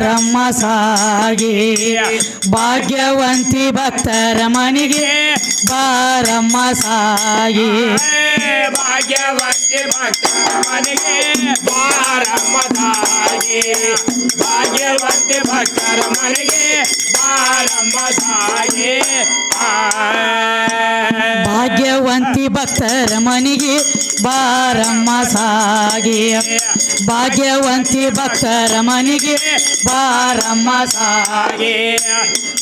ಬಾರಮ್ಮ ಸಾಗಿ ಭಾಗ್ಯವಂತಿ ಭಕ್ತರ ಮನೆಗೆ ಬಾರಮ್ಮ ಸಾಗಿ ಭಾಗ್ಯವಂತಿ ಭಕ್ತರ ಮನೆಗೆ ಬಾರಮ್ಮ ಸಾಗಿ ಭಾಗ್ಯವಂತಿ ಭಕ್ತರ ಮನೆಗೆ ಬಾರಮ್ಮ ಸಾಗಿ ಭಾಗ್ಯವಂತಿ ಭಕ್ತರ ಮನೆಗೆ ಬಾರಮ್ಮ ಸಾಗಿ ಭಾಗ್ಯವಂತಿ ಭಕ್ತರ ಮನೆಗೆ ಬಾರಮ್ಮ ಸಾಗಿ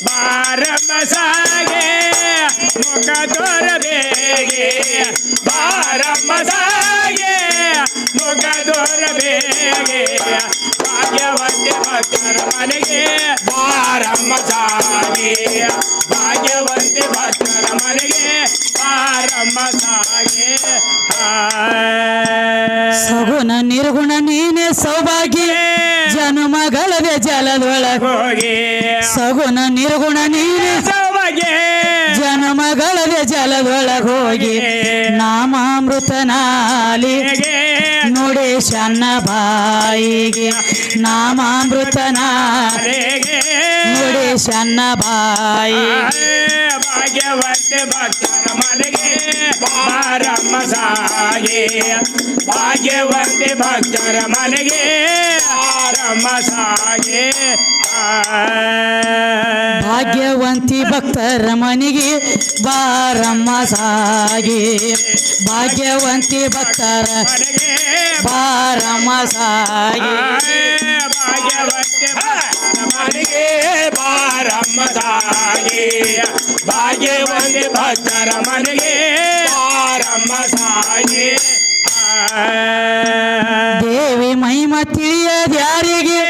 ಬಾರಮ್ಮ ಸಾಗೆ ಮುಖ ತೋರಬೇಗೆ ಬಾರಮ್ಮ ಸಾಗೆ ಮುಖ ತೋರಬೇಗೆ ಭಾಗ್ಯವಂತಿ ಭಕ್ತರ ಮನೆಗೆ ಬಾರಮ್ಮ ಸಾಗೆ ಭಾಗ್ಯವಂತಿ ಭಕ್ತರ ಮನೆಗೆ ಬಾರಮ್ಮ ಸಾಗೆ ಸಗುಣ ನಿರ್ಗುಣ ನೀನೆ ಸೌಭಾಗ್ಯ ಜನ್ಮಗಳದೆ ಜಲದೊಳಗೆ ಹೋಗಿ ಸಗುಣ ನಿರ್ಗುಣ ನೀನೆ ಸೌಭಾಗ್ಯ ಜನ್ಮಗಳದೆ ಜಲದೊಳಗೆ ಹೋಗಿ ನಾಮಾಮೃತ ನಾಲಿಗೆ ನುಡಿ ಶನ್ನ ಬಾಯಿಗೆ ನಾಮಾಮೃತ ನಾಲಿಗೆ ನುಡಿ ಶನ್ನ ಬಾಯಿ ಭಾಗ್ಯವಂತಿ ಭಕ್ತರ ಮನೆಗೆ ಬಾರಮ್ಮ ಸಾಗೆ ಭಾಗ್ಯವಂತಿ ಭಕ್ತರ ಮನೆಗೆ ಬಾರಮ್ಮ ಸಾಗೆ ಭಾಗ್ಯವಂತಿ ಭಕ್ತರ ಮನೆಗೆ ಬಾರಮ್ಮ ಸಾಗಿ ಭಾಗ್ಯವಂತಿ ಭಕ್ತರ ಮನೆಗೆ ಬಾರಮ್ಮ ಸಾಗಿ ಭಾಗ್ಯವಂತಿ ಭಕ್ತರ ಮನೆಗೆ ಬಾರಮ್ಮ ಸಾಗೆ ಭಾಗ್ಯವಂತಿ ಭಕ್ತರ ಮನೆಗೆ ಬಾರಮ್ಮ ಸಾಗೆ ದೇವಿ ಮಹಿಮ ತಿಳಿಯದ್ಯಾರಿಗೆ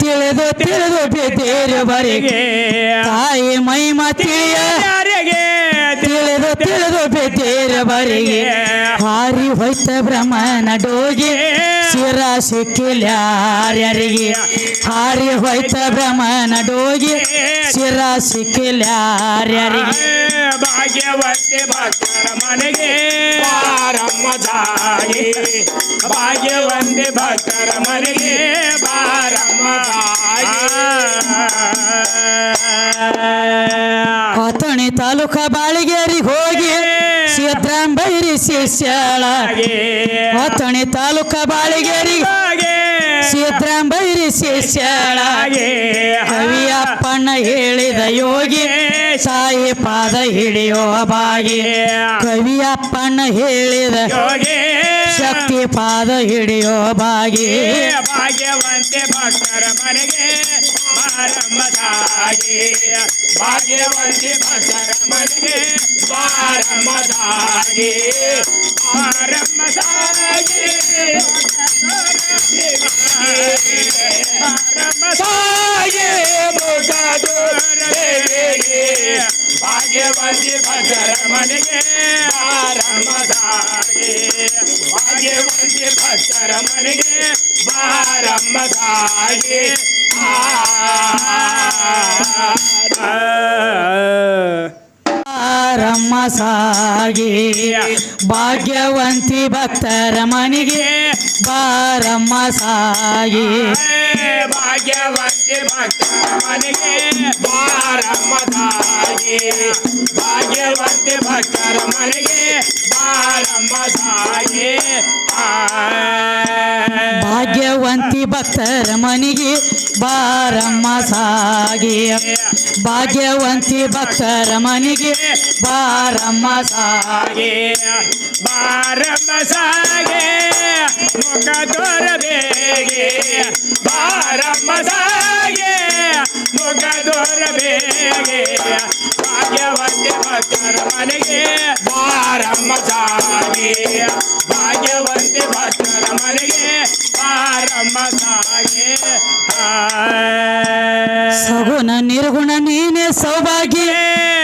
ತಿಳಿದು ತಿಳಿದು ಬೇರು ಬರಿಗೆ ತಾಯಿ ಮಹಿಮ ತಿಳಿಯ ಯಾರಿಗೆ ತಿಳಿದು ತಿಳಿದು ಬೇರು ಬರಿಗೆ ಹಾರಿ ಹೋಯ್ತ ಬ್ರಹ್ಮನ ಡೋಗಿ ಶಿರ ಸಿಕ್ಕಿಲ್ಯಾರ್ಯಾರಿಗೆ ಹಾರಿ ಹೋಯ್ತ ಬ್ರಹ್ಮನ ಡೋಗಿ ಶಿರ ಸಿಕ್ಕಿಲ್ಯಾರ್ಯಾರಿಗೆ ಭಾಗ್ಯವಂತಿ ಭಕ್ತರ ಮನೆಗೆ ಬಾರಮ್ಮ ಸಾಗೆ ಭಾಗ್ಯವಂತಿ ಭಕ್ತರ ಮನೆಗೆ ಬಾರಮ್ಮ ಕೊತ್ತಣಿ ತಾಲೂಕ ಬಾಳಿಗೇರಿಗೆ ಹೋಗಿ ಸಿದ್ರಾಂಬೈರಿ ಶಿಷ್ಯಾಳ ಕೊತ್ತಣಿ ತಾಲೂಕ ಬಾಳಿಗೇರಿಗೆ ಸಿದ್ರಾಂಬೈರಿ ಶಿಷ್ಯಾಳ ಕವಿಯಪ್ಪಣ್ಣ ಹೇಳಿದ ಯೋಗಿ ಸಾಯಿ ಪಾದ ಹಿಡಿಯೋ ಬಾಗಿ ಕವಿಯಪ್ಪಣ್ಣ ಹೇಳಿದ ಯೋಗಿ ಶಕ್ತಿ ಪಾದ ಹಿಡಿಯೋ ಬಾಗಿ ಭಾಗ್ಯವಂತಿ ಭಕ್ತರ ಮನೆಗೆ ಬಾರಮ್ಮ ಸಾಗೆ ಭಾಗ್ಯವಂತಿ ಭಕ್ತರ ಮನೆಗೆ ಬಾರಮ್ಮ ಸಾಗೆ ಬಾರಮ್ಮ ಸಾಗೆ ಬಾರಮ್ಮ ಸಾಗೆ ಮುಖ ದೇವಿಗೆ ಭಾಗ್ಯವಂತಿ ಭಕ್ತರ ಮನೆಗೆ ಬಾರಮ್ಮ ಸಾಗೆ ಭಾಗ್ಯವಂತಿ ಭಕ್ತರ ಮನೆಗೆ ಬಾರಮ್ಮ ಸಾಗೆ ಬಾರಮ್ಮ ಸಾಗಿ ಭಾಗ್ಯವಂತಿ ಭಕ್ತರ ಮನೆಗೆ ಬಾರಮ್ಮ ಸಾಗಿ ಭಾಗ್ಯವಂತಿ ಭಕ್ತರ ಮನೆಗೆ ಬಾರಮ್ಮ ಸಾಗೆ ಭಾಗ್ಯವಂತಿ ಭಕ್ತರ ಮನೆಗೆ ಬಾರಮ್ಮ ಸಾಗೆ ಭಾಗ್ಯವಂತಿ ಭಕ್ತರ ಮನೆಗೆ ಬಾರಮ್ಮ ಸಾಗಿ ಭಾಗ್ಯವಂತಿ ಭಕ್ತರ ಮನೆಗೆ ಬಾರಮ್ಮ ಸಾಗಿ ಬಾರಮ್ಮ ಸಾಗೆ ಮುಖ ತೋರಬೇಗೆ ಬಾರಮ್ಮ ಸಾಗೆ ಮುಖ ತೋರಬೇಗೆ ಭಾಗ್ಯವಂತಿ ಭಕ್ತರ ಮನೆಗೆ ಬಾರಮ್ಮ ಸಾಗೆ ಭಾಗ್ಯವಂತಿ ಭಕ್ತರ ಮನೆಗೆ ಬಾರಮ್ಮ ಸಾಗೆ ಸಗುಣ ನಿರ್ಗುಣ ನೀನೆ ಸೌಭಾಗ್ಯ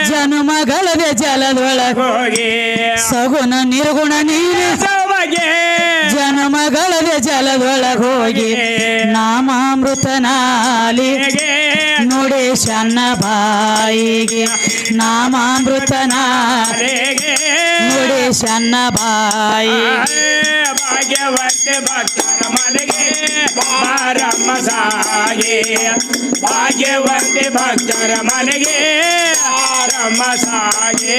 ಜನ್ಮಗಳದೆ ಜಲದೊಳಗೆ ಹೋಗಿ ಸಗುಣ ನಿರ್ಗುಣ ನೀನೆ ಸೌಭಾಗ್ಯ ಜನ್ಮಗಳದೆ ಜಲದೊಳಗೆ ಹೋಗಿ ನಾಮಾಮೃತ ನಾಮಾಮೃತನಾಲಿ ನುಡಿ ಶನ್ನ ಬಾಯಿಗೆ ನಾಮಾಮೃತನಾಲಿ ನುಡಿ ಶನ್ನ ಬಾಯಿ ಭಾಗ್ಯವಂತೆ ಭಕ್ತರ ಮನೆಗೆ ಬಾರಮ್ಮ ಸಾಗೆ ಭಾಗ್ಯವಂತೆ ಭಕ್ತರ ಮನೆಗೆ ಬಾರಮ್ಮ ಸಾಗೆ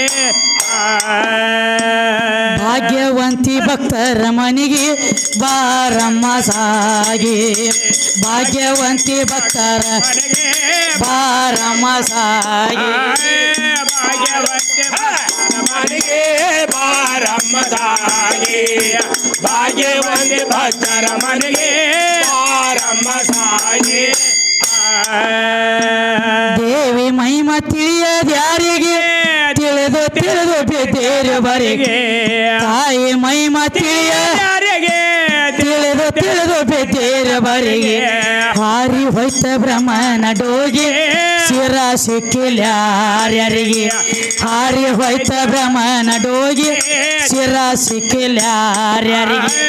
ಭಾಗ್ಯವಂತಿ ಭಕ್ತರ ಮನೆಗೆ ಬಾರಮ್ಮ ಸಾಗಿ ಭಾಗ್ಯವಂತಿ ಭಕ್ತರ ಮನೆಗೆ ಬಾರಮ್ಮ ಸಾಗಿ ಭಾಗ್ಯವಂತೆ ಭಕ್ತರ ಮನೆಗೆ ಬಾರಮ್ಮ ಸಾಗೆ ಭಾಗ್ಯವಂತೆ ಭಕ್ತರ ಮನೆಗೆ ಬಾರಮ್ಮ ಸಾಗೆ ದೇವಿ ಮಹಿಮ ತಿಳಿಯದ್ಯಾರಿಗೆ ತಿಳಿದು ತಿಳಿದು ಬಿದ್ದೇರು ಬರಿಗೆ ತಾಯಿ ಮಹಿಮ ತಿಳಿಯ ಯಾರಿಗೆ ತಿಳಿದು ತಿಳಿದು ಬಿದ್ದೇರು ಬರಿಗೆ ಹಾರಿ ಹೋಯ್ತ ಬ್ರಹ್ಮನ ಡೋಗಿ ಶಿರ ಸಿಕ್ಕಿಲ್ಯಾರ್ಯಾರಿಗೆ ಹಾರಿ ಹೋಯ್ತ ಬ್ರಹ್ಮನ ಡೋಗಿ ಶಿರ ಸಿಕ್ಕಿಲ್ಯಾರ್ಯಾರಿಗೆ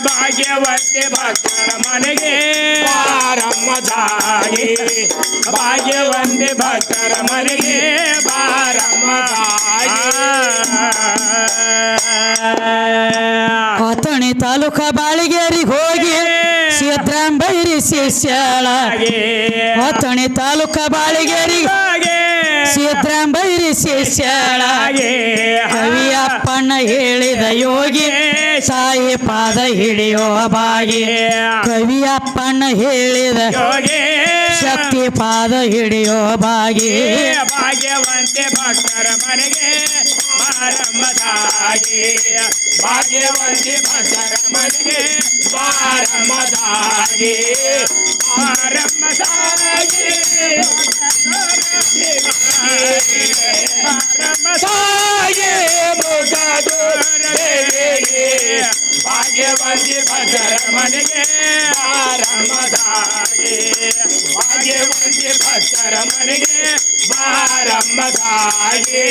ಭಾಗ್ಯವಂತೆ ಭಕ್ತರ ಮನೆಗೆ ಬಾರಮ್ಮ ಸಾಗೆ ಭಾಗ್ಯವಂತೆ ಭಕ್ತರ ಮನೆಗೆ ಬಾರಮ್ಮ ಸಾಗೆ ಅಥಣಿ ತಾಲೂಕ ಬಾಳಿಗೇರಿಗೆ ಹೋಗಿ ಸಿದ್ರಾಂಬೈರಿ ಶಿಷ್ಯಾಳ ಅಥಣಿ ತಾಲೂಕ ಬಾಳಿಗೇರಿಗೆ ಸಿದ್ರಾಂಬೈರಿ ಶಿಷ್ಯಾಳ ಕವಿಯಪ್ಪಣ್ಣ ಹೇಳಿದ ಯೋಗಿ ಸಾಯಿ ಪಾದ ಹಿಡಿಯೋ ಬಾಗಿ ಕವಿಯಪ್ಪಣ್ಣ ಹೇಳಿದ ಶಕ್ತಿ ಪಾದ ಹಿಡಿಯೋ ಬಾಗಿ ಭಾಗ್ಯವಂತೆ ಭಕ್ತರ ಮನೆಗೆ ಬಾರಮ್ಮ ಸಾಗೆ ಭಾಗ್ಯವಂತೆ ಭಕ್ತರ ಮನೆಗೆ ಬಾರಮ್ಮ ಸಾಗೆ ಬಾರಮ್ಮ ಸಾಗೆ ಬಾರಮ್ಮ ಸಾಗೆ ಮುಖ ದೂರ ದೇವಿಗೆ ಭಾಗ್ಯವಂತೆ ಭಕ್ತರ ಮನೆಗೆ ಬಾರಮ್ಮ ಸಾಗೆ ಭಾಗ್ಯವಂತೆ ಭಕ್ತರ ಮನೆಗೆ ಬಾರಮ್ಮ ಸಾಗೆ